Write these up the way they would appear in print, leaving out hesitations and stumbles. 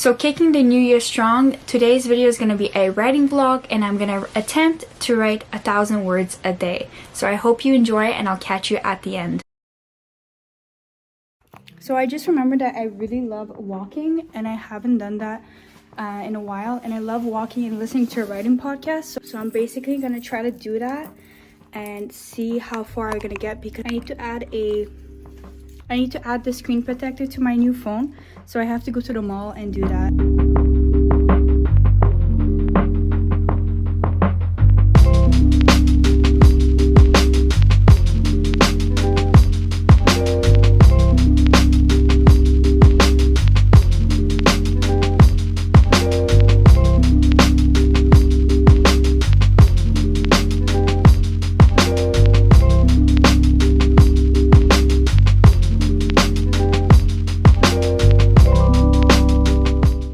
So kicking the new year strong, today's video is going to be a writing vlog and I'm going to attempt to write 1,000 words a day. So I hope you enjoy and I'll catch you at the end. So I just remembered that I really love walking and I haven't done that in a while, and I love walking and listening to a writing podcast. So I'm basically going to try to do that and see how far I'm going to get, because I need to add the screen protector to my new phone. So I have to go to the mall and do that.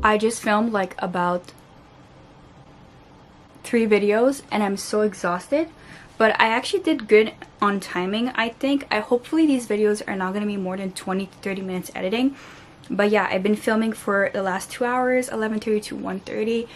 I just filmed like about 3 videos and I'm so exhausted, but I actually did good on timing. I think hopefully these videos are not going to be more than 20 to 30 minutes editing. But yeah, I've been filming for the last 2 hours, 11:30 to 1:30,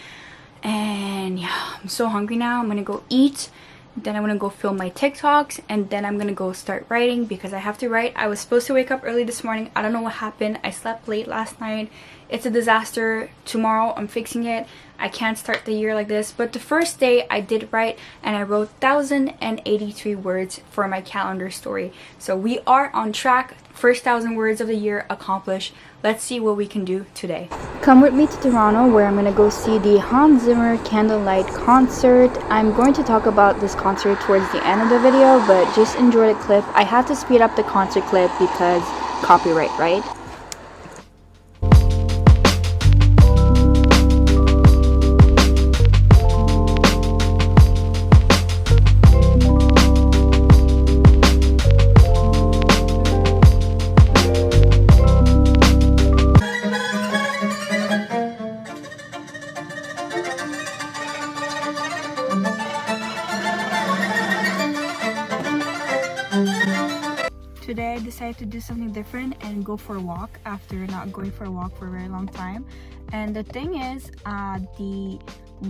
and yeah, I'm so hungry now. I'm gonna go eat, then I'm gonna go film my TikToks, and then I'm gonna go start writing because I have to write. I was supposed to wake up early this morning. I don't know what happened. I slept late last night. It's a disaster. Tomorrow I'm fixing it. I can't start the year like this. But the first day I did write and I wrote 1,083 words for my calendar story. So we are on track. First 1,000 words of the year accomplished. Let's see what we can do today. Come with me to Toronto, where I'm gonna go see the Hans Zimmer Candlelight concert. I'm going to talk about this concert towards the end of the video, but just enjoy the clip. I had to speed up the concert clip because copyright, right? Today I decided to do something different and go for a walk after not going for a walk for a very long time. And the thing is, the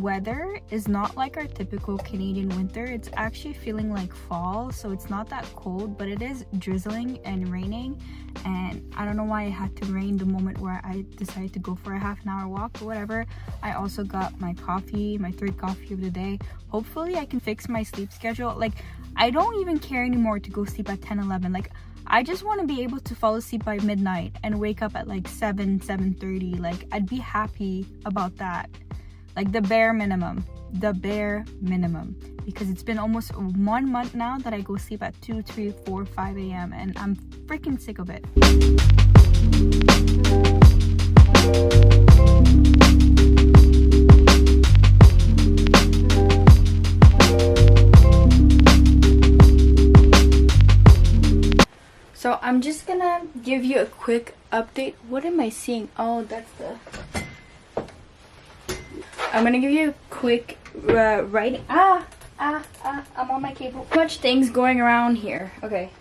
weather is not like our typical Canadian winter. It's actually feeling like fall, so it's not that cold, but it is drizzling and raining. And I don't know why it had to rain the moment where I decided to go for a half-an-hour walk, but whatever. I also got my coffee, my 3rd coffee of the day. Hopefully I can fix my sleep schedule. Like, I don't even care anymore to go sleep at 10-11. Like, I just want to be able to fall asleep by midnight and wake up at like 7:30. Like, I'd be happy about that. Like the bare minimum, because it's been almost 1 month now that I go sleep at 2, 3, 4, 5 a.m. and I'm freaking sick of it. So I'm just gonna give you a quick update. What am I seeing? Oh, that's the... I'm gonna give you a quick writing. I'm on my cable. Too much things going around here. Okay.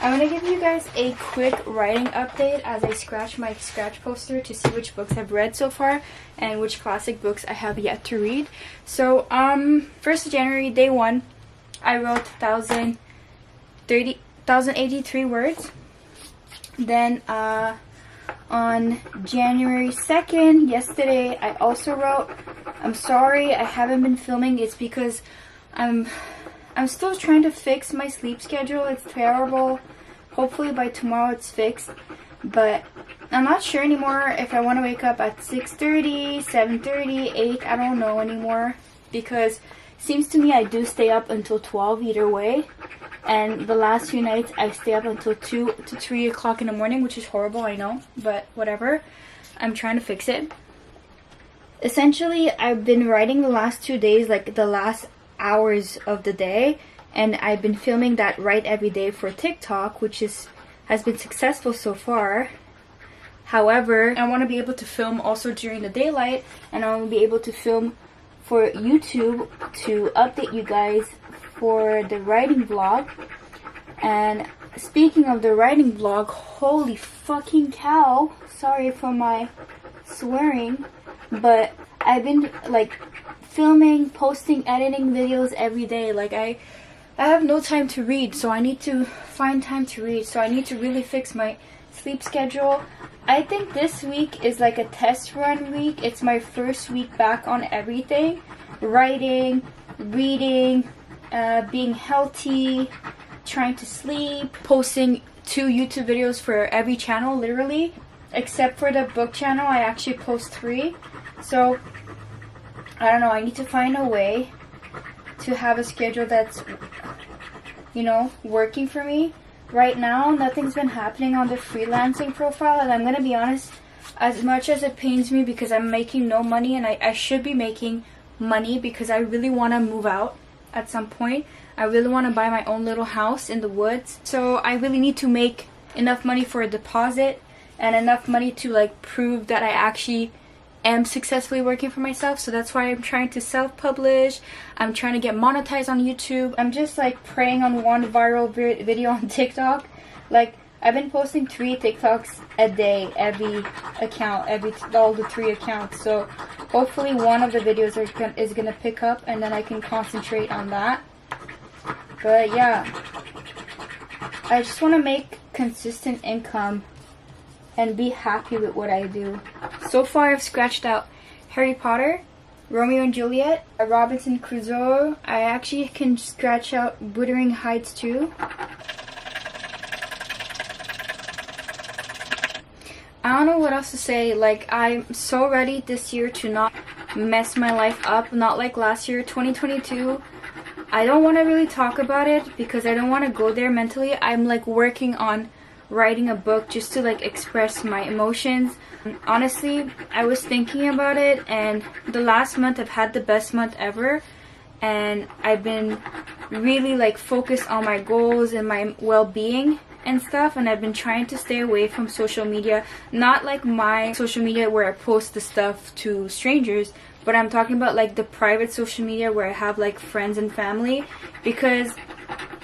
I'm gonna give you guys a quick writing update as I scratch my scratch poster to see which books I've read so far and which classic books I have yet to read. So, 1st of January, day 1, I wrote 1,083 words. Then, on January 2nd, yesterday, I also wrote. I'm sorry I haven't been filming. It's because I'm still trying to fix my sleep schedule. It's terrible. Hopefully by tomorrow it's fixed. But I'm not sure anymore if I want to wake up at 6:30, 7:30, 8. I don't know anymore. Because it seems to me I do stay up until 12 either way. And the last few nights I stay up until 2 to 3 o'clock in the morning, which is horrible, I know, but whatever. I'm trying to fix it. Essentially, I've been writing the last 2 days, like the last hours of the day, and I've been filming that write every day for TikTok, which has been successful so far. However, I want to be able to film also during the daylight, and I want to be able to film for YouTube to update you guys for the writing vlog. And speaking of the writing vlog, holy fucking cow, sorry for my swearing, but I've been like filming, posting, editing videos every day. Like I have no time to read, so I need to find time to read. So I need to really fix my sleep schedule. I think this week is like a test run week. It's my first week back on everything. Writing, reading, being healthy, trying to sleep, posting 2 YouTube videos for every channel, literally. Except for the book channel, I actually post 3. So, I don't know, I need to find a way to have a schedule that's, you know, working for me. Right now, nothing's been happening on the freelancing profile, and I'm gonna be honest, as much as it pains me because I'm making no money, and I should be making money because I really want to move out at some point. I really want to buy my own little house in the woods. So I really need to make enough money for a deposit and enough money to like prove that I actually am successfully working for myself. So that's why I'm trying to self-publish. I'm trying to get monetized on YouTube. I'm just like preying on one viral video on TikTok. Like I've been posting 3 TikToks a day, every account, all the 3 accounts. So hopefully one of the videos is gonna pick up, and then I can concentrate on that. But yeah, I just want to make consistent income and be happy with what I do. So far I've scratched out Harry Potter, Romeo and Juliet, Robinson Crusoe. I actually can scratch out Wuthering Heights too. I don't know what else to say. Like, I'm so ready this year to not mess my life up. Not like last year, 2022. I don't want to really talk about it because I don't want to go there mentally. I'm like working on writing a book just to like express my emotions. Honestly, I was thinking about it, and the last month I've had the best month ever, and I've been really like focused on my goals and my well-being and stuff, and I've been trying to stay away from social media. Not like my social media where I post the stuff to strangers, but I'm talking about like the private social media where I have like friends and family, because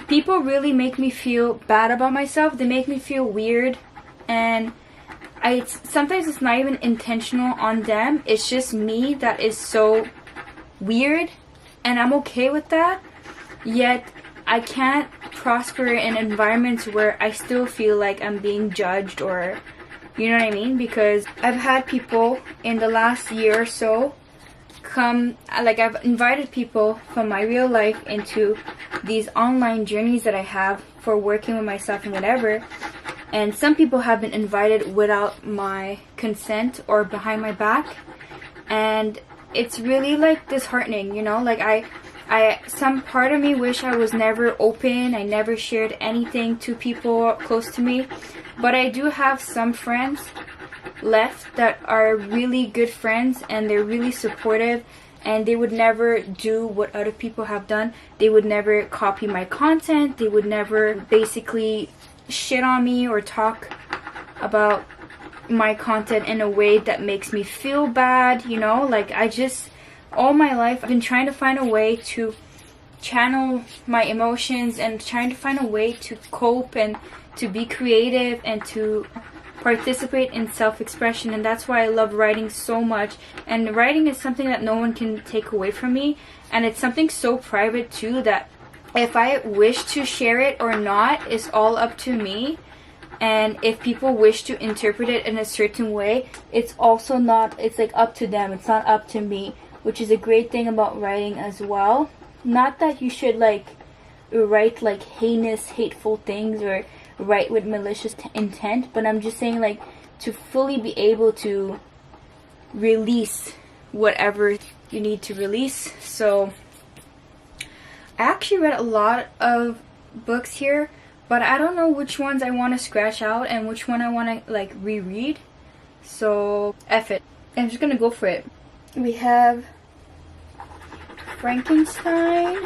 people really make me feel bad about myself. They make me feel weird, and sometimes it's not even intentional on them. It's just me that is so weird, and I'm okay with that. Yet I can't prosper in environments where I still feel like I'm being judged, or you know what I mean? Because I've had people in the last year or so come, like I've invited people from my real life into these online journeys that I have for working with myself and whatever, and some people have been invited without my consent or behind my back, and it's really like disheartening, you know? Like some part of me wish I was never open. I never shared anything to people close to me, but I do have some friends left that are really good friends, and they're really supportive, and they would never do what other people have done. They would never copy my content. They would never basically shit on me or talk about my content in a way that makes me feel bad, you know? Like all my life I've been trying to find a way to channel my emotions and trying to find a way to cope and to be creative and to participate in self-expression, and that's why I love writing so much. And writing is something that no one can take away from me, and it's something so private too that if I wish to share it or not is all up to me. And if people wish to interpret it in a certain way, it's also not, it's like up to them. It's not up to me, which is a great thing about writing as well. Not that you should like write like heinous, hateful things or write with malicious intent, but I'm just saying like to fully be able to release whatever you need to release. So I actually read a lot of books here, but I don't know which ones I want to scratch out and which one I want to like reread. So F it. I'm just gonna go for it. We have Frankenstein.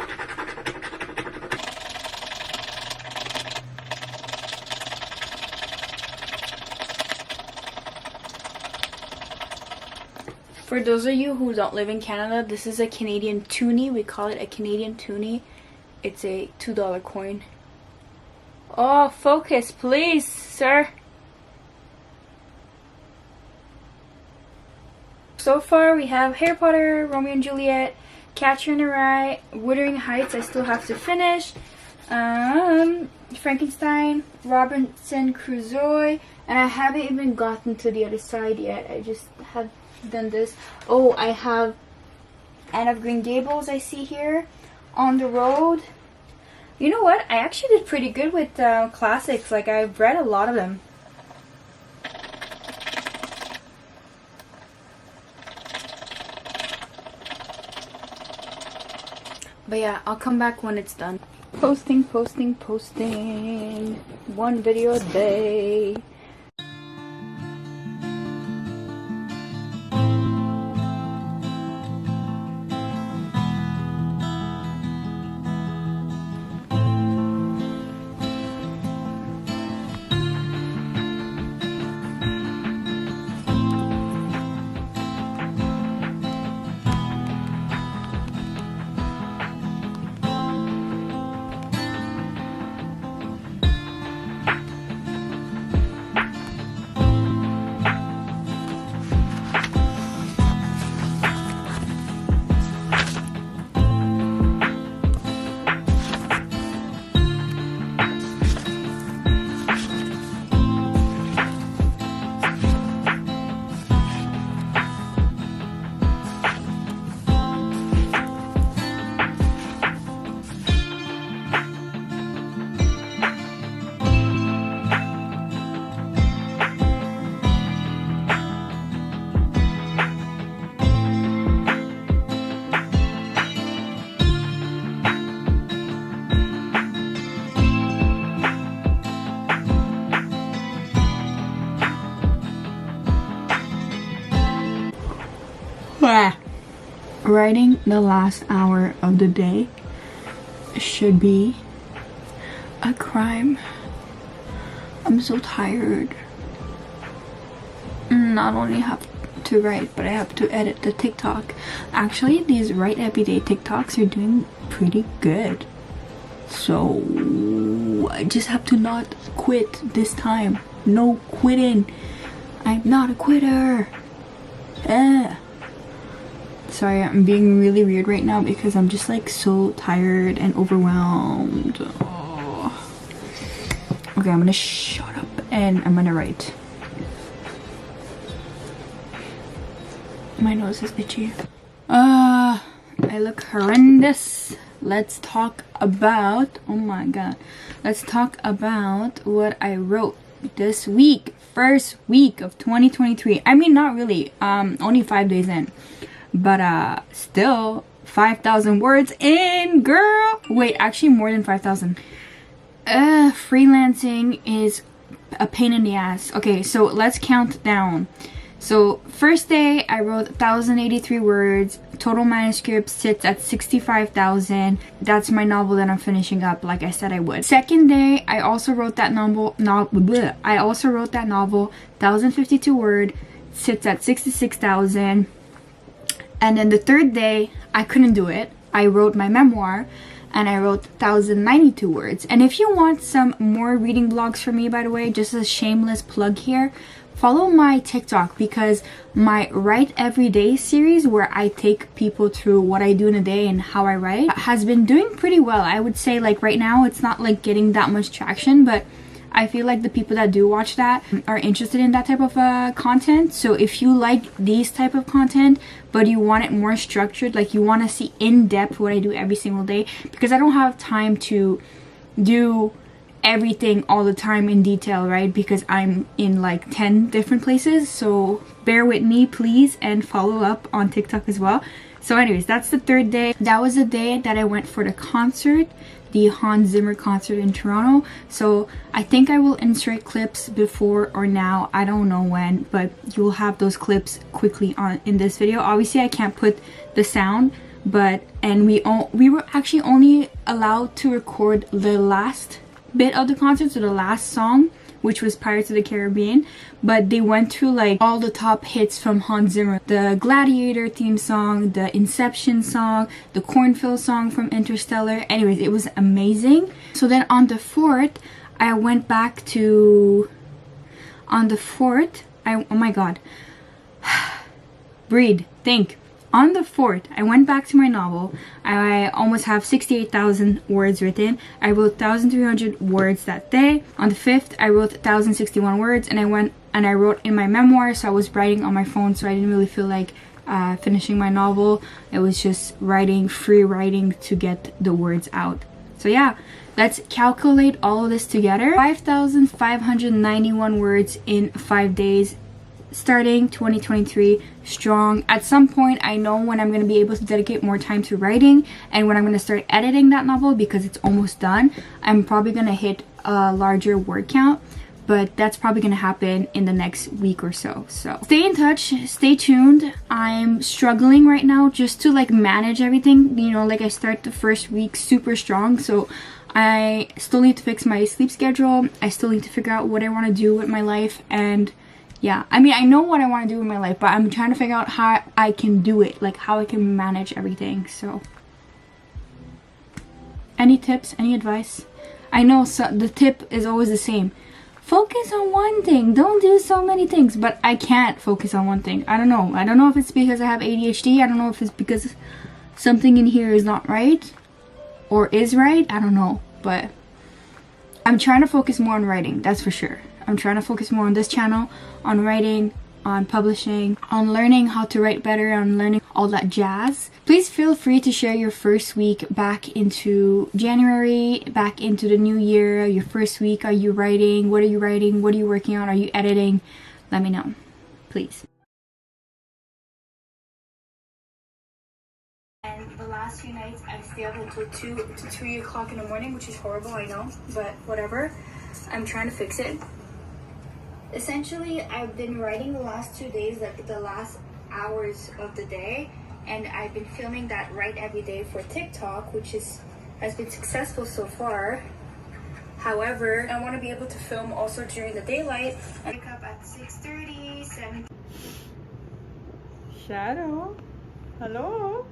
For those of you who don't live in Canada, this is a Canadian toonie. We call it a Canadian toonie. It's a $2 coin. Oh, focus, please, sir. so far we have Harry Potter, Romeo and Juliet, Catcher in the Rye, Wuthering Heights I still have to finish, Frankenstein, Robinson Crusoe, and I haven't even gotten to the other side yet. I just have done this. Oh, I have Anne of Green Gables I see here, On the Road. You know what? I actually did pretty good with classics. Like, I've read a lot of them. But yeah, I'll come back when it's done. Posting. One video a day. Writing the last hour of the day should be a crime. I'm so tired. Not only have to write, but I have to edit the TikTok. Actually, these Write Everyday TikToks are doing pretty good. So I just have to not quit this time. No quitting. I'm not a quitter. Sorry, I'm being really weird right now because I'm just like so tired and overwhelmed. Oh. Okay, I'm gonna shut up and I'm gonna write. My nose is itchy. I look horrendous. Let's talk about, oh my god. Let's talk about what I wrote this week. First week of 2023. I mean, not really. Only 5 days in. But still 5,000 words in, girl. Wait, actually more than 5,000. Freelancing is a pain in the ass. Okay, so let's count down. So first day I wrote 1,083 words. Total manuscript sits at 65,000. That's my novel that I'm finishing up, like I said I would. Second day I also wrote that novel. 1,052 word, sits at 66,000. And then the third day, I couldn't do it. I wrote my memoir and I wrote 1,092 words. And if you want some more reading blogs from me, by the way, just a shameless plug here, follow my TikTok because my Write Everyday series, where I take people through what I do in a day and how I write, has been doing pretty well. I would say like right now, it's not like getting that much traction, but I feel like the people that do watch that are interested in that type of content. So if you like these type of content, but you want it more structured, like you want to see in depth what I do every single day, because I don't have time to do everything all the time in detail, right? Because I'm in like 10 different places. So bear with me, please, and follow up on TikTok as well. So anyways, that's the third day. That was the day that I went for the concert, the Hans Zimmer concert in Toronto. So I think I will insert clips before or now, I don't know when, but you'll have those clips quickly on in this video. Obviously I can't put the sound, but we were actually only allowed to record the last bit of the concert, so the last song, which was Pirates of the Caribbean, but they went through like all the top hits from Hans Zimmer. The Gladiator theme song, the Inception song, the Cornfield song from Interstellar. Anyways, it was amazing. So then on the 4th, I went back to... On the 4th, oh my god. Breathe. Think. On the 4th, I went back to my novel. I almost have 68,000 words written. I wrote 1,300 words that day. On the 5th, I wrote 1,061 words, and I went and I wrote in my memoir, so I was writing on my phone, so I didn't really feel like finishing my novel. It was just writing, free writing to get the words out. So yeah, let's calculate all of this together. 5,591 words in 5 days. Starting 2023 strong. At some point, I know when I'm going to be able to dedicate more time to writing and when I'm going to start editing that novel because it's almost done. I'm probably going to hit a larger word count, but that's probably going to happen in the next week or so. So stay in touch, stay tuned. I'm struggling right now just to like manage everything. You know, like I start the first week super strong, so I still need to fix my sleep schedule. I still need to figure out what I want to do with my life. And yeah, I mean, I know what I want to do with my life, but I'm trying to figure out how I can do it, like how I can manage everything. So any tips, any advice? I know the tip is always the same. Focus on one thing. Don't do so many things. But I can't focus on one thing. I don't know. I don't know if it's because I have ADHD. I don't know if it's because something in here is not right or is right. I don't know. But I'm trying to focus more on writing. That's for sure. I'm trying to focus more on this channel, on writing, on publishing, on learning how to write better, on learning all that jazz. Please feel free to share your first week back into January, back into the new year. Your first week, are you writing? What are you writing? What are you working on? Are you editing? Let me know, please. And the last few nights, I stayed up until 2 to 3 o'clock in the morning, which is horrible, I know, but whatever. I'm trying to fix it. Essentially, I've been writing the last 2 days, like the last hours of the day, and I've been filming that Write Every Day for TikTok, which has been successful so far. However, I want to be able to film also during the daylight. I wake up at 6:30, 7. Shadow, hello,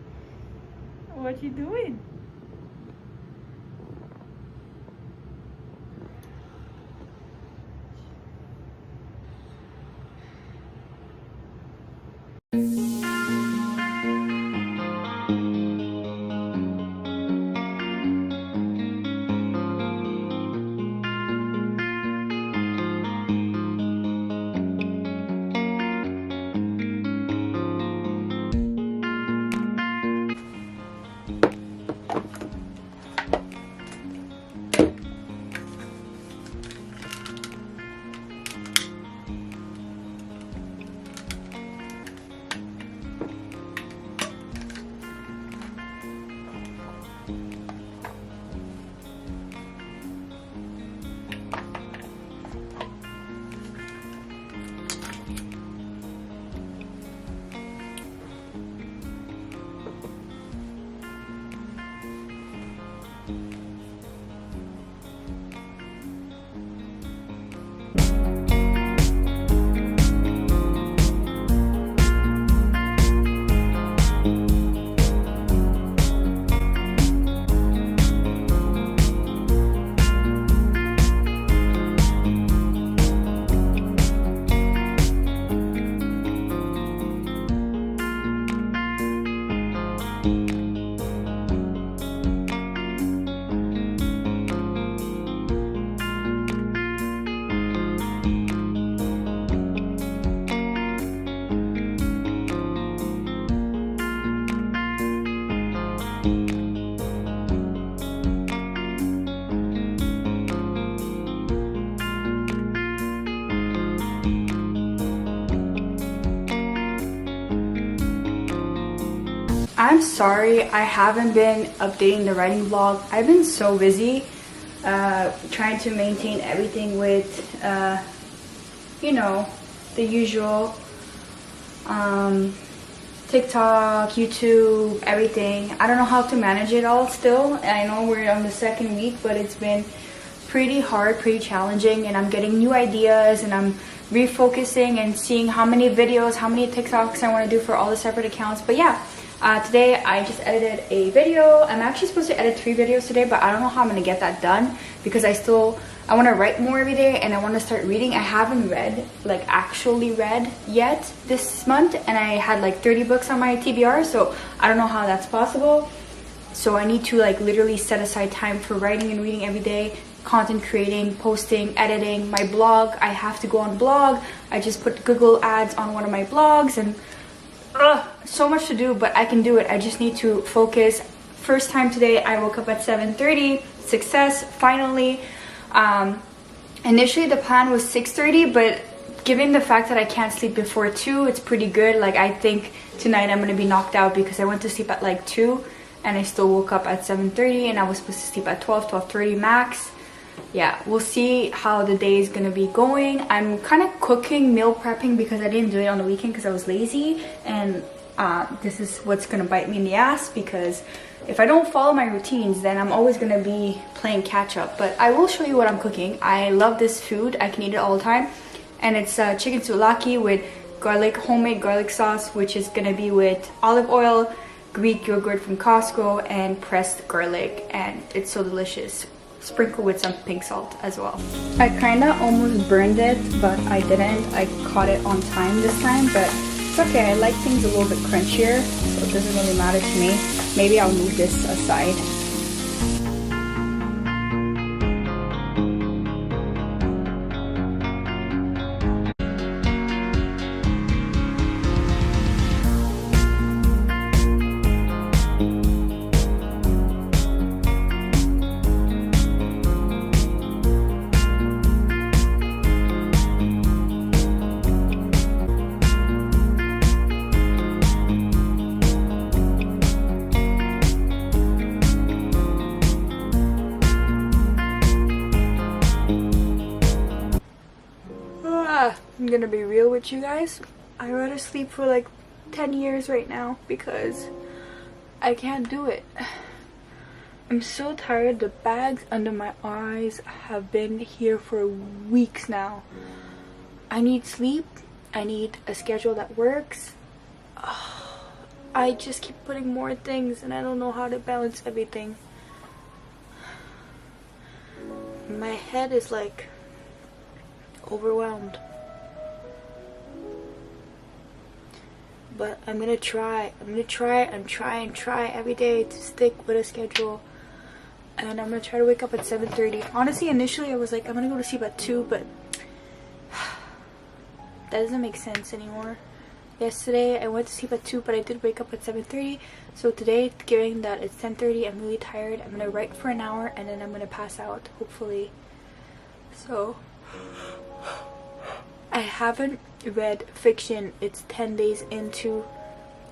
what you doing? I'm sorry I haven't been updating the writing vlog. I've been so busy trying to maintain everything with you know, the usual TikTok, YouTube, everything. I don't know how to manage it all still. I know we're on the 2nd week, but it's been pretty hard, pretty challenging, and I'm getting new ideas and I'm refocusing and seeing how many videos, how many TikToks I want to do for all the separate accounts. But yeah, today I just edited a video. I'm actually supposed to edit 3 videos today, but I don't know how I'm gonna get that done because I still I want to write more every day, and I want to start reading. I haven't read, like actually read yet this month, and I had like 30 books on my TBR, so I don't know how that's possible. So I need to like literally set aside time for writing and reading every day, content creating, posting, editing. My blog, I have to go on blog. I just put Google ads on one of my blogs, and so much to do, but I can do it. I just need to focus. First time today, I woke up at 7:30. Success, finally. Initially the plan was 6:30, but given the fact that I can't sleep before 2, it's pretty good. Like, I think tonight I'm gonna be knocked out because I went to sleep at like 2 and I still woke up at 7:30, and I was supposed to sleep at 12:30 max. Yeah, we'll see how the day is gonna be going. I'm kind of cooking, meal prepping, because I didn't do it on the weekend because I was lazy, and this is what's gonna bite me in the ass, because if I don't follow my routines, then I'm always gonna be playing catch up. But I will show you what I'm cooking. I love this food. I can eat it all the time, and it's chicken souvlaki with garlic, homemade garlic sauce, which is gonna be with olive oil, Greek yogurt from Costco, and pressed garlic, and it's so delicious. Sprinkle with some pink salt as well. I kind of almost burned it, but I didn't. I caught it on time this time, but it's okay. I like things a little bit crunchier, so it doesn't really matter to me. Maybe I'll move this aside. I'm gonna be real with you guys. I'd rather sleep for like 10 years right now because I can't do it. I'm so tired. The bags under my eyes have been here for weeks now. I need sleep. I need a schedule that works. I just keep putting more things and I don't know how to balance everything. My head is like overwhelmed. But I'm gonna try and try every day to stick with a schedule. And I'm gonna try to wake up at 7:30. Honestly, initially I was like, I'm gonna go to sleep at 2, but that doesn't make sense anymore. Yesterday I went to sleep at 2, but I did wake up at 7:30. So today, given that it's 10:30, I'm really tired. I'm gonna write for an hour and then I'm gonna pass out, hopefully. So I haven't read fiction. It's 10 days into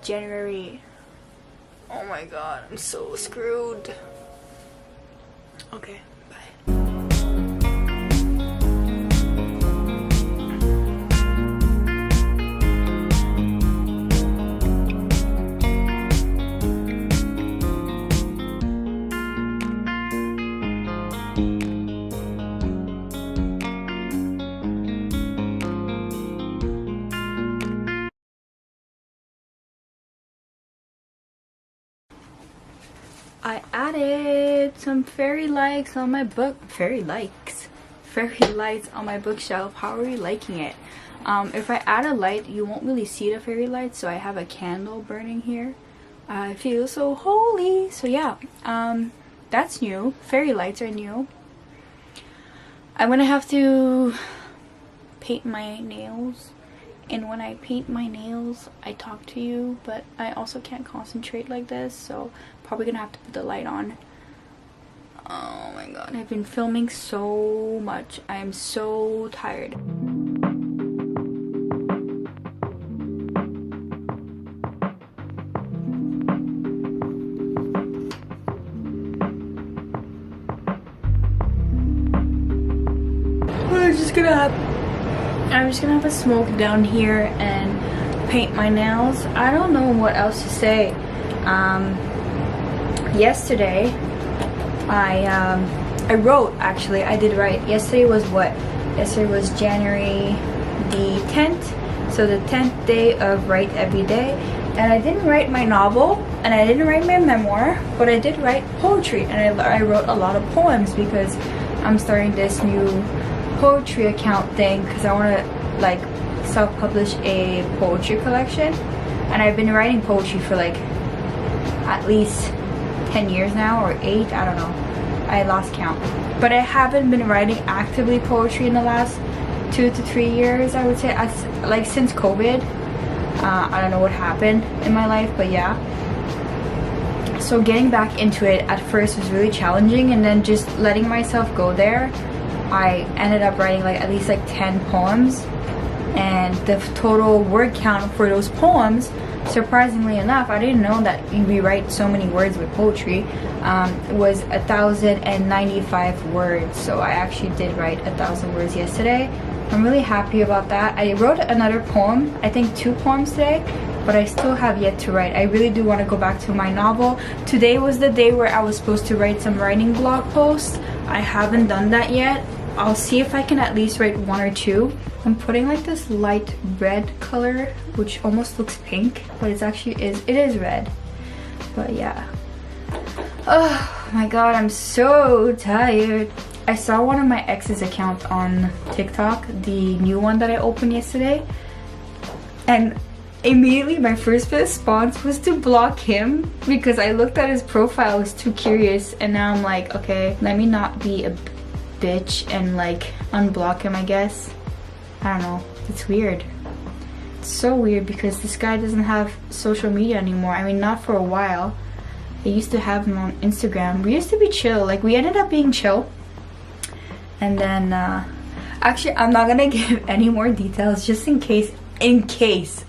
January. Oh my god, I'm so screwed. Okay, bye. I added some fairy lights on my fairy lights on my bookshelf. How are you liking it? If I add a light, you won't really see the fairy lights, so I have a candle burning here. I feel so holy. So yeah, that's new. Fairy lights are new. I'm gonna have to paint my nails, and when I paint my nails I talk to you, but I also can't concentrate like this, so probably gonna have to put the light on. Oh my god, I've been filming so much. I am so tired. I'm just gonna have a smoke down here and paint my nails. I don't know what else to say. Yesterday I wrote, actually I did write. Yesterday was what? Yesterday was January the 10th, so the 10th day of Write Every Day. And I didn't write my novel and I didn't write my memoir, but I did write poetry, and I wrote a lot of poems because I'm starting this new poetry account thing because I want to like self-publish a poetry collection, and I've been writing poetry for like at least 10 years now, or 8, I don't know, I lost count, but I haven't been writing actively poetry in the last 2 to 3 years, I would say, like since COVID. I don't know what happened in my life, but yeah. So getting back into it at first was really challenging, and then just letting myself go there, I ended up writing like at least like 10 poems, and the total word count for those poems, surprisingly enough, I didn't know that we write so many words with poetry, was 1,095 words. So I actually did write 1,000 words yesterday. I'm really happy about that. I wrote another poem, I think 2 poems today, but I still have yet to write. I really do want to go back to my novel. Today was the day where I was supposed to write some writing blog posts. I haven't done that yet. I'll see if I can at least write 1 or 2. I'm putting like this light red color, which almost looks pink, but it is red. But yeah. Oh my god, I'm so tired. I saw one of my ex's accounts on TikTok, the new one that I opened yesterday, and immediately my first response was to block him because I looked at his profile, I was too curious, and now I'm like, okay, let me not be a bitch and like unblock him, I guess. I don't know, it's weird. It's so weird because this guy doesn't have social media anymore. I mean, not for a while. I used to have him on Instagram. We used to be chill, like we ended up being chill. And then, actually, I'm not gonna give any more details just in case,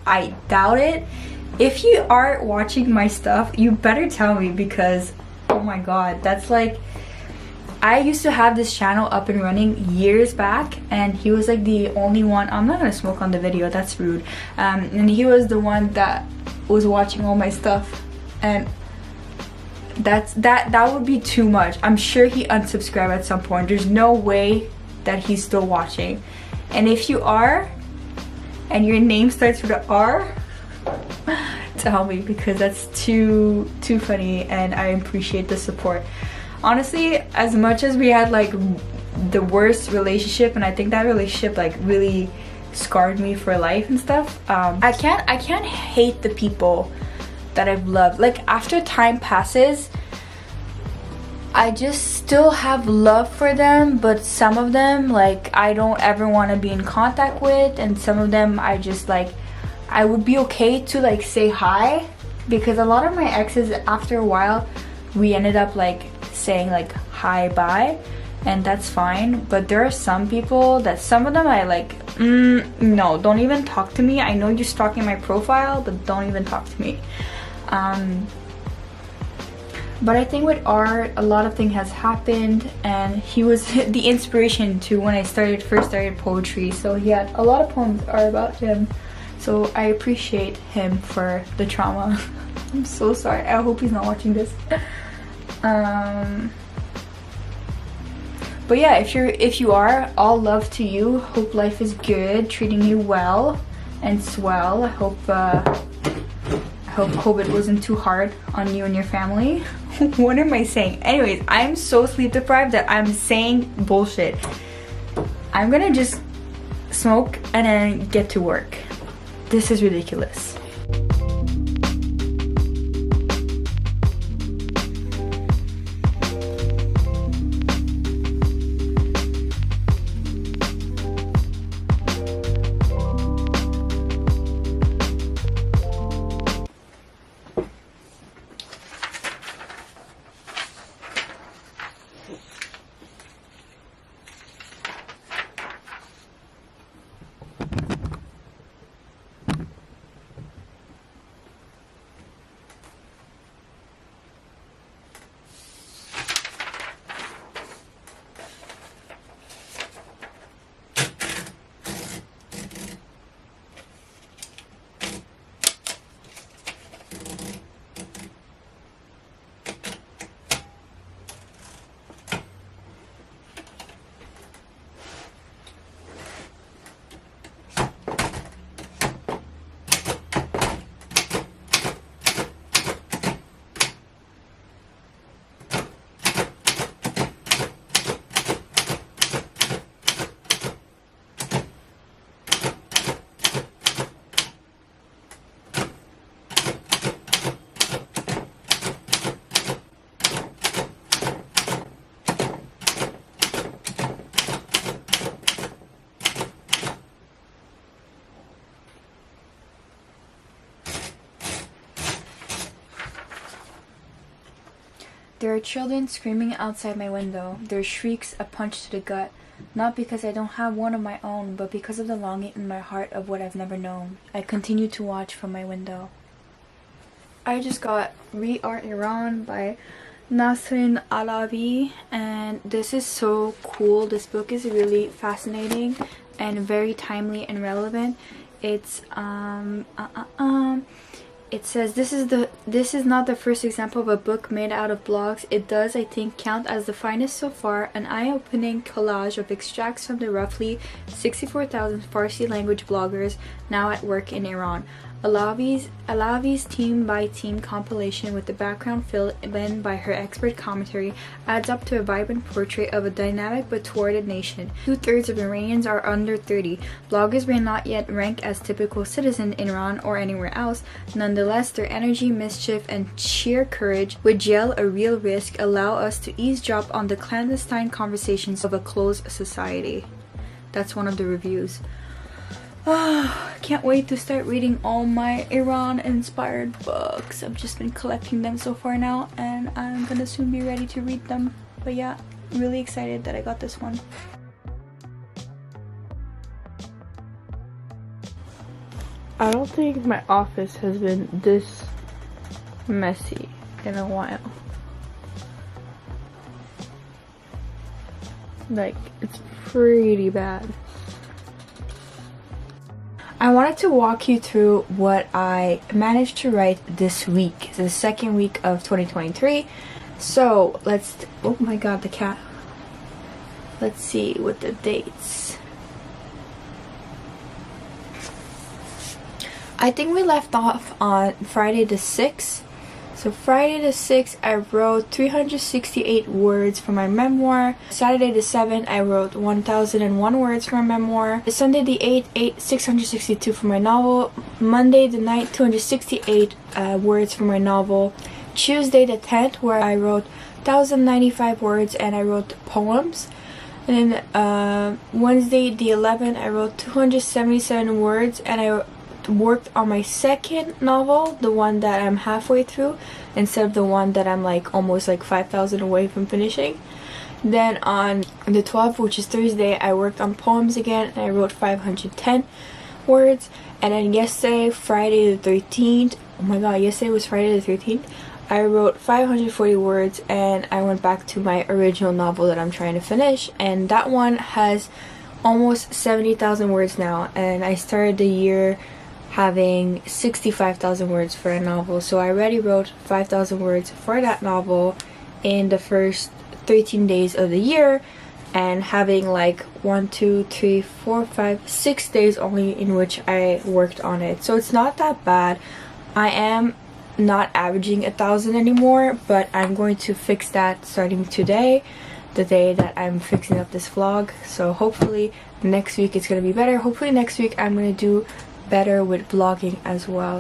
I doubt it. If you are watching my stuff, you better tell me because, oh my god, that's like, I used to have this channel up and running years back, and he was like the only one. I'm not gonna smoke on the video, that's rude. And he was the one that was watching all my stuff, and that would be too much. I'm sure he unsubscribed at some point. There's no way that he's still watching. And if you are, and your name starts with an R, tell me, because that's too funny, and I appreciate the support. Honestly, as much as we had like the worst relationship, and I think that relationship like really scarred me for life and stuff, I can't hate the people that I've loved. Like after time passes, I just still have love for them, but some of them like I don't ever want to be in contact with, and some of them I just like, I would be okay to like say hi, because a lot of my exes, after a while, we ended up like saying like hi, bye, and that's fine. But there are some people that, some of them I like, no, don't even talk to me. I know you're stalking my profile, but don't even talk to me. But I think with art, a lot of things has happened, and he was the inspiration to when I first started poetry. So he had a lot of poems are about him. So I appreciate him for the trauma. I'm so sorry. I hope he's not watching this. But yeah, if you are, all love to you. Hope life is good, treating you well and swell. I hope COVID wasn't too hard on you and your family. What am I saying? Anyways, I'm so sleep deprived that I'm saying bullshit. I'm gonna just smoke and then get to work. This is ridiculous. There are children screaming outside my window. Their shrieks a punch to the gut. Not because I don't have one of my own, but because of the longing in my heart of what I've never known. I continue to watch from my window. I just got Re-Art Iran by Nasrin Alavi, and this is so cool. This book is really fascinating and very timely and relevant. It's it says this is not the first example of a book made out of blogs. It does, I think, count as the finest so far, an eye-opening collage of extracts from the roughly 64,000 Farsi language bloggers now at work in Iran. Alavi's team-by-team compilation with the background filled in by her expert commentary adds up to a vibrant portrait of a dynamic but thwarted nation. 2/3 of Iranians are under 30. Bloggers may not yet rank as typical citizens in Iran or anywhere else. Nonetheless, their energy, mischief, and sheer courage, with gel a real risk, allow us to eavesdrop on the clandestine conversations of a closed society. That's one of the reviews. Can't wait to start reading all my Iran-inspired books. I've just been collecting them so far now, and I'm gonna soon be ready to read them. But yeah, really excited that I got this one. I don't think my office has been this messy in a while. Like, it's pretty bad. I wanted to walk you through what I managed to write this week. It's the second week of 2023. So oh my god, the cat. Let's see what the dates. I think we left off on Friday the 6th. So Friday the 6th, I wrote 368 words for my memoir. Saturday the 7th, I wrote 1001 words for my memoir. Sunday the 8th, 662 for my novel. Monday the 9th, 268 words for my novel. Tuesday the 10th, where I wrote 1095 words and I wrote poems. And then Wednesday the 11th, I wrote 277 words and I worked on my second novel, the one that I'm halfway through, instead of the one that I'm like almost like 5,000 away from finishing. Then on the 12th, which is Thursday, I worked on poems again and I wrote 510 words. And then yesterday, Friday the 13th, oh my god, yesterday was Friday the 13th, I wrote 540 words and I went back to my original novel that I'm trying to finish, and that one has almost 70,000 words now, and I started the year having 65,000 words for a novel. So I already wrote 5,000 words for that novel in the first 13 days of the year, and having like 6 days only in which I worked on it. So it's not that bad. I am not averaging 1,000 anymore, but I'm going to fix that starting today, the day that I'm fixing up this vlog. So hopefully next week it's gonna be better. Hopefully next week I'm gonna do better with vlogging as well.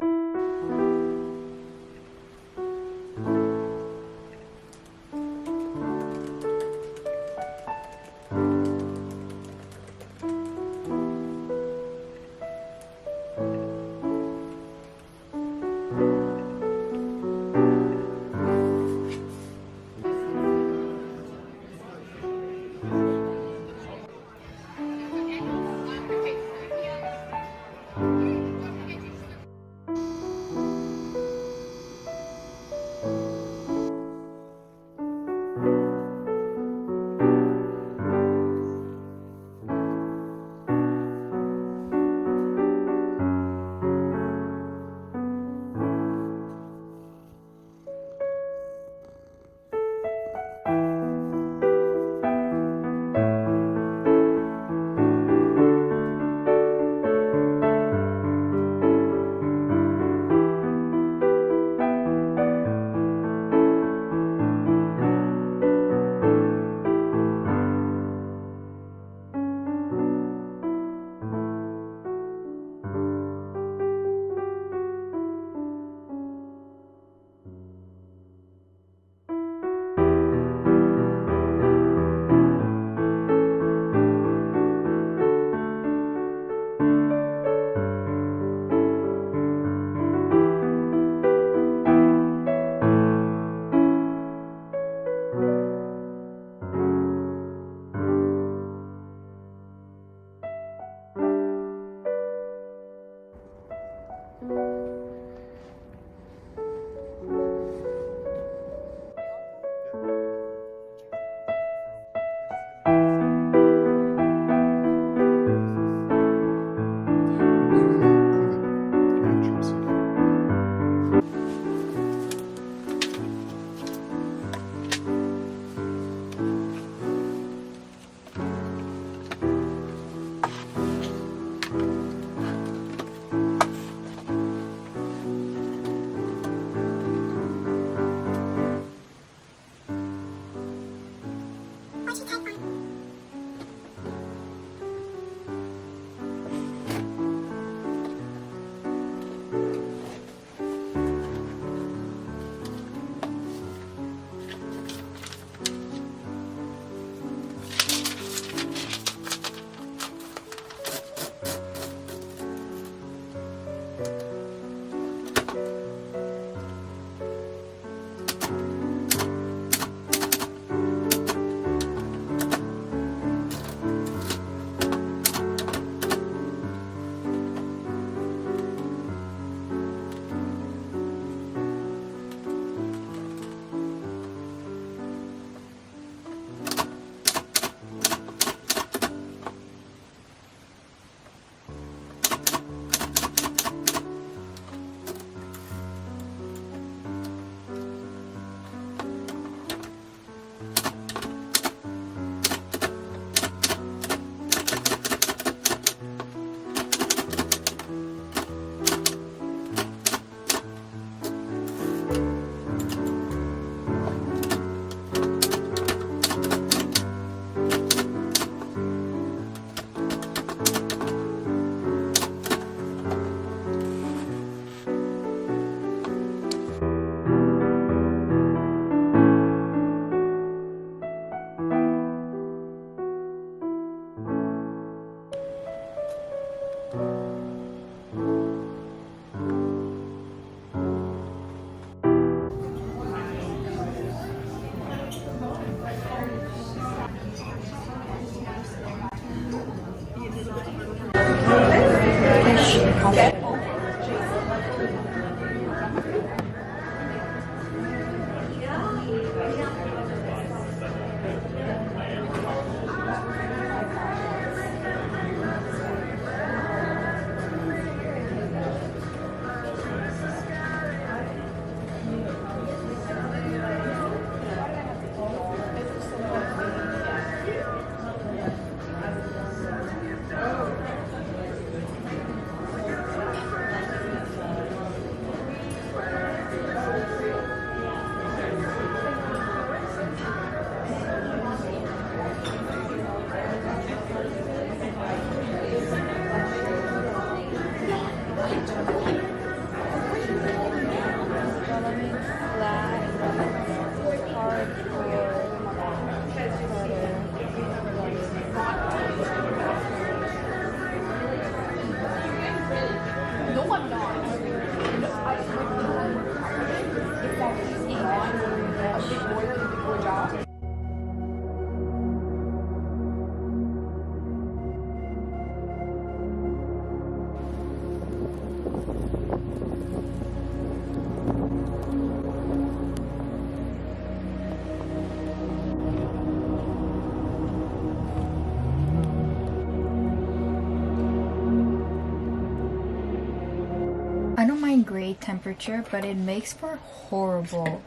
great temperature, but it makes for horrible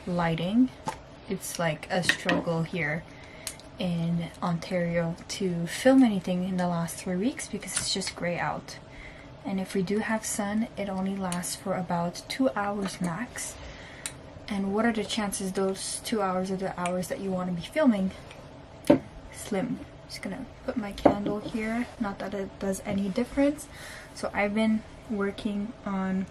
lighting. It's like a struggle here in Ontario to film anything in the last 3 weeks because it's just gray out. And if we do have sun, it only lasts for about 2 hours max. And what are the chances those 2 hours are the hours that you want to be filming? Slim. Just gonna put my candle here, not that it does any difference. So I've been working on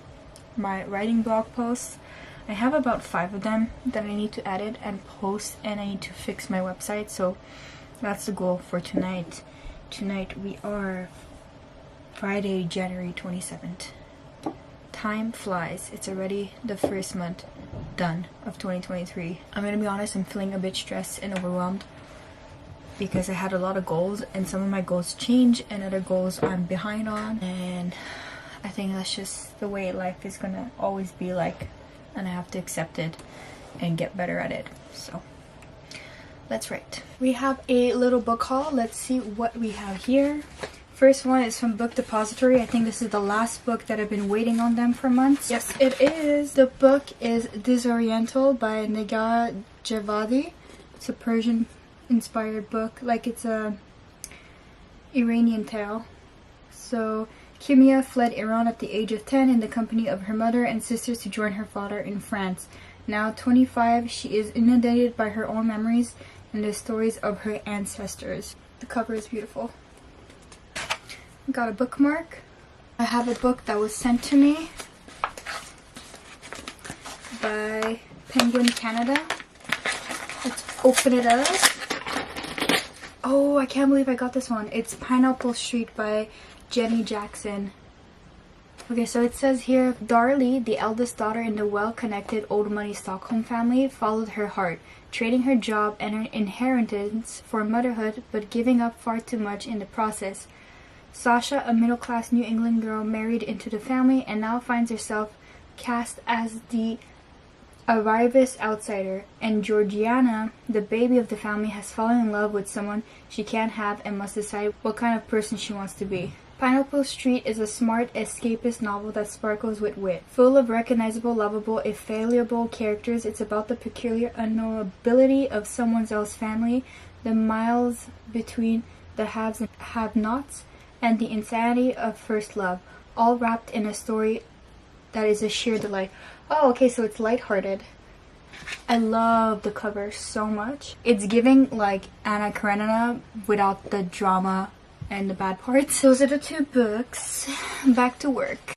my writing blog posts. I have about 5 of them that I need to edit and post, and I need to fix my website. So that's the goal for tonight. Tonight we are Friday, January 27th. Time flies. It's already the first month done of 2023. I'm gonna be honest, I'm feeling a bit stressed and overwhelmed because I had a lot of goals, and some of my goals change and other goals I'm behind on, and I think that's just the way life is gonna always be like, and I have to accept it and get better at it. So let's write. We have a little book haul. Let's see what we have here. First one is from Book Depository. I think this is the last book that I've been waiting on them for months. Yes, it is. The book is Disoriental by Nigah Javadi. It's a Persian inspired book, like it's a Iranian tale. So Kimia fled Iran at the age of 10 in the company of her mother and sisters to join her father in France. Now 25, she is inundated by her own memories and the stories of her ancestors. The cover is beautiful. Got a bookmark. I have a book that was sent to me by Penguin Canada. Let's open it up. Oh, I can't believe I got this one. It's Pineapple Street by Jenny Jackson. Okay, so it says here, Darlie, the eldest daughter in the well-connected old money Stockholm family, followed her heart, trading her job and her inheritance for motherhood, but giving up far too much in the process. Sasha, a middle-class New England girl, married into the family and now finds herself cast as the arrivist outsider, and Georgiana, the baby of the family, has fallen in love with someone she can't have and must decide what kind of person she wants to be. Pineapple Street is a smart, escapist novel that sparkles with wit. Full of recognizable, lovable, if fallible characters, it's about the peculiar unknowability of someone else's family, the miles between the haves and have-nots, and the insanity of first love, all wrapped in a story that is a sheer delight. Oh, okay, so it's lighthearted. I love the cover so much. It's giving like Anna Karenina without the drama and the bad parts. Those are the 2 books. Back to work.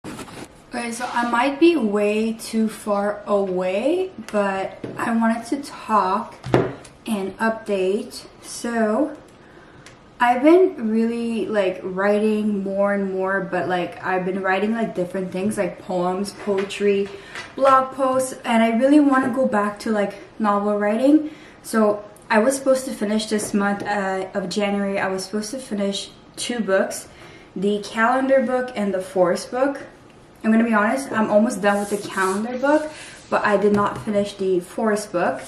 Okay, so I might be way too far away, but I wanted to talk and update. So I've been really like writing more and more, but like I've been writing like different things like poems, poetry, blog posts, and I really want to go back to like novel writing. So I was supposed to finish this month of January. I was supposed to finish 2 books, the calendar book and the forest book. I'm gonna be honest, I'm almost done with the calendar book, but I did not finish the forest book.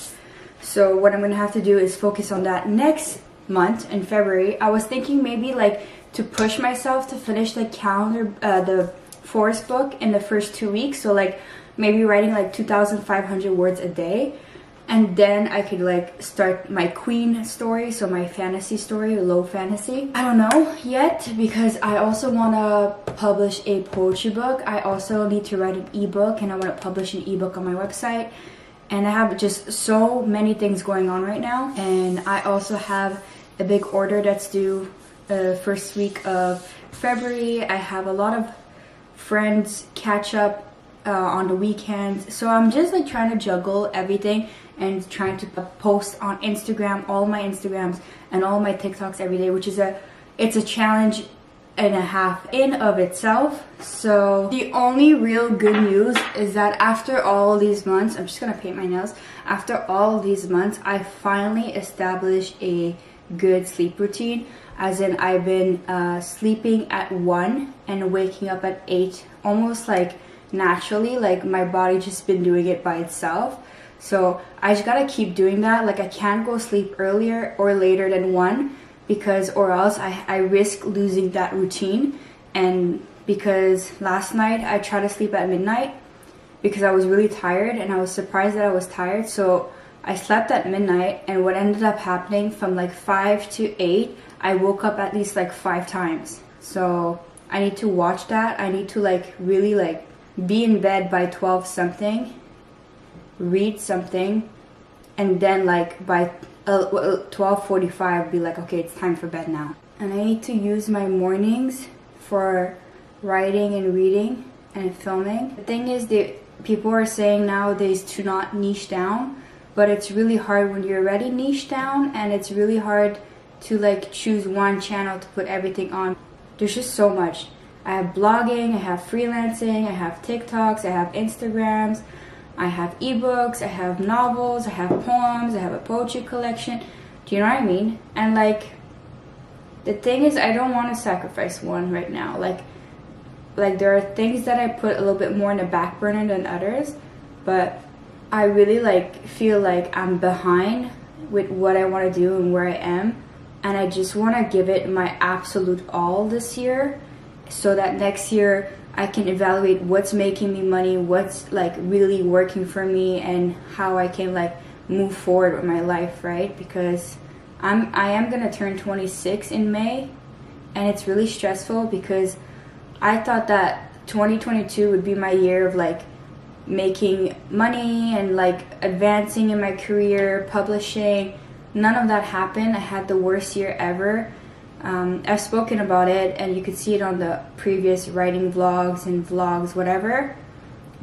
So what I'm gonna have to do is focus on that next month in February. I was thinking maybe like to push myself to finish the the forest book in the first 2 weeks. So like maybe writing like 2,500 words a day, and then I could like start my queen story, so my fantasy story, low fantasy. I don't know yet because I also want to publish a poetry book. I also need to write an ebook, and I want to publish an ebook on my website. And I have just so many things going on right now, and I also have a big order that's due first week of February. I have a lot of friends catch up on the weekends, so I'm just like trying to juggle everything and trying to post on Instagram, all my Instagrams and all my TikToks every day, which is it's a challenge and a half in of itself. So the only real good news is that after all these months, I'm just gonna paint my nails. After all these months, I finally established a good sleep routine, as in I've been sleeping at 1 and waking up at 8, almost like naturally, like my body just been doing it by itself. So I just gotta keep doing that. Like I can't go sleep earlier or later than 1, because or else I risk losing that routine and because last night I tried to sleep at midnight because I was really tired, and I was surprised that I was tired. So I slept at midnight, and what ended up happening from like 5 to 8, I woke up at least like 5 times. So I need to watch that. I need to like really like be in bed by 12 something, read something, and then like by 12:45 be like, okay, it's time for bed now. And I need to use my mornings for writing and reading and filming. The thing is, people are saying nowadays to not niche down, but it's really hard when you're already niche down, and it's really hard to like choose one channel to put everything on. There's just so much. I have blogging, I have freelancing, I have TikToks, I have Instagrams, I have ebooks, I have novels, I have poems, I have a poetry collection. Do you know what I mean? And like, the thing is, I don't want to sacrifice one right now. Like there are things that I put a little bit more in the back burner than others, but I really like feel like I'm behind with what I want to do and where I am, and I just want to give it my absolute all this year, so that next year I can evaluate what's making me money, what's like really working for me, and how I can like move forward with my life, right? Because I am gonna turn 26 in May, and it's really stressful because I thought that 2022 would be my year of like making money and like advancing in my career, publishing. None of that happened. I had the worst year ever. I've spoken about it, and you could see it on the previous writing vlogs and vlogs, whatever.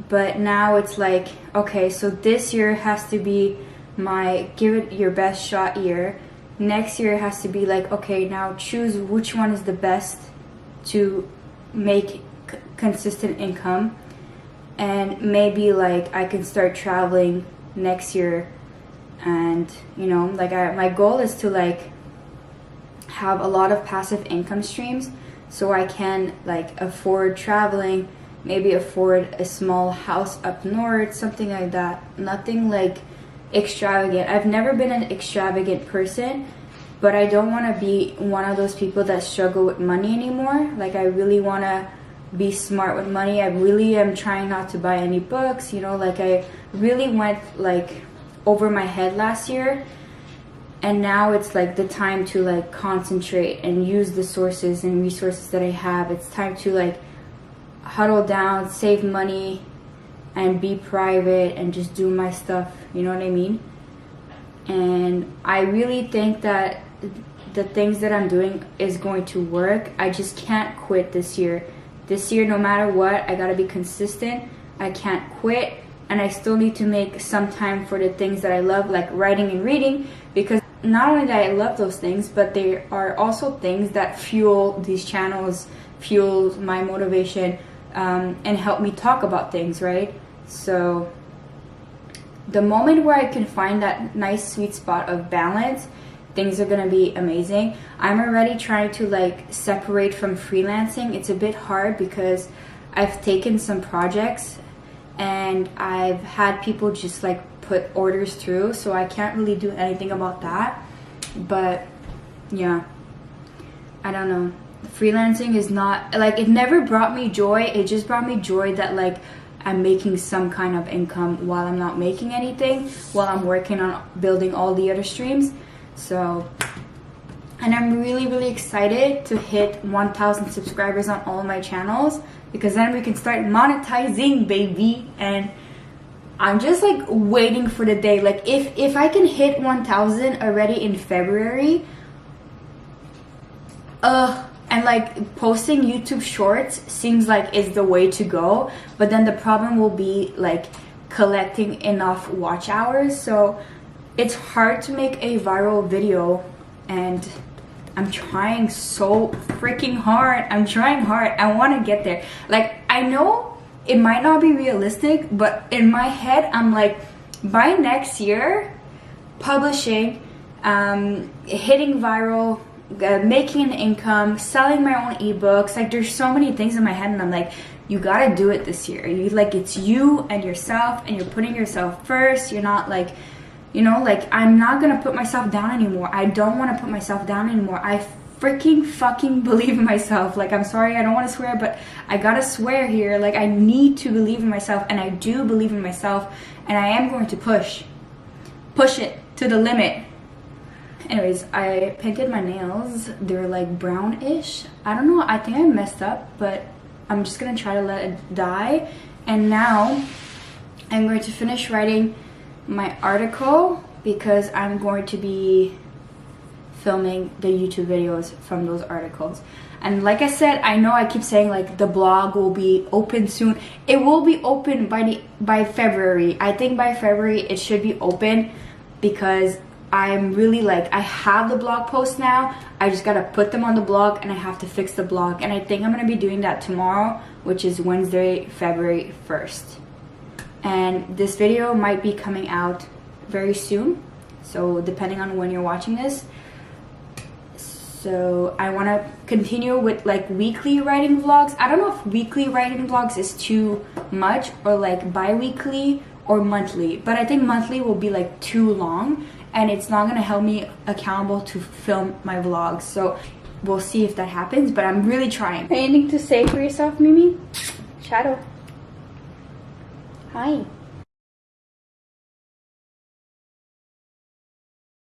But now it's like, okay, so this year has to be my give it your best shot year. Next year has to be like, okay, now choose which one is the best to make consistent income, and maybe like I can start traveling next year. And you know, like my goal is to like have a lot of passive income streams, so I can like afford traveling, maybe afford a small house up north, something like that. Nothing like extravagant. I've never been an extravagant person, but I don't want to be one of those people that struggle with money anymore. Like, I really want to be smart with money. I really am trying not to buy any books, you know, like I really went like over my head last year, and now it's like the time to like concentrate and use the sources and resources that I have. It's time to like huddle down, save money, and be private and just do my stuff, you know what I mean? And I really think that the things that I'm doing is going to work. I just can't quit this year. This year, no matter what, I gotta be consistent. I can't quit, and I still need to make some time for the things that I love, like writing and reading, because not only that I love those things, but they are also things that fuel these channels, fuel my motivation, and help me talk about things, right? So the moment where I can find that nice sweet spot of balance, things are gonna be amazing. I'm already trying to like separate from freelancing. It's a bit hard because I've taken some projects and I've had people just like put orders through, so I can't really do anything about that. But yeah, I don't know. Freelancing is not like, it never brought me joy. It just brought me joy that like I'm making some kind of income while I'm not making anything, while I'm working on building all the other streams. So, and I'm really excited to hit 1,000 subscribers on all my channels, because then we can start monetizing, baby. And I'm just like waiting for the day. Like if I can hit 1,000 already in February, and like posting YouTube shorts seems like is the way to go, but then the problem will be like collecting enough watch hours. So it's hard to make a viral video, and I'm trying so freaking hard. I'm trying hard. I want to get there. Like, I know it might not be realistic, but in my head, I'm like, by next year, publishing, hitting viral, making an income, selling my own ebooks. Like, there's so many things in my head, and I'm like, you gotta do it this year. You like, it's you and yourself, and you're putting yourself first. You're not like, you know, like, I'm not gonna put myself down anymore. I don't want to put myself down anymore. I freaking fucking believe in myself. Like, I'm sorry, I don't want to swear, but I gotta swear here. Like, I need to believe in myself, and I do believe in myself, and I am going to push it to the limit. Anyways, I painted my nails. They're like brownish. I don't know, I think I messed up, but I'm just gonna try to let it die. And now I'm going to finish writing my article because I'm going to be filming the YouTube videos from those articles. And like I said, I know I keep saying like the blog will be open soon. It will be open by February. I think by February it should be open, because I'm really like, I have the blog posts now. I just gotta put them on the blog, and I have to fix the blog. And I think I'm gonna be doing that tomorrow, which is Wednesday, February 1st. And this video might be coming out very soon, so depending on when you're watching this. So I want to continue with like weekly writing vlogs. I don't know if weekly writing vlogs is too much, or like bi-weekly or monthly, but I think monthly will be like too long, and it's not going to help me accountable to film my vlogs. So we'll see if that happens, but I'm really trying. Anything to say for yourself, Mimi? Shadow. Hi.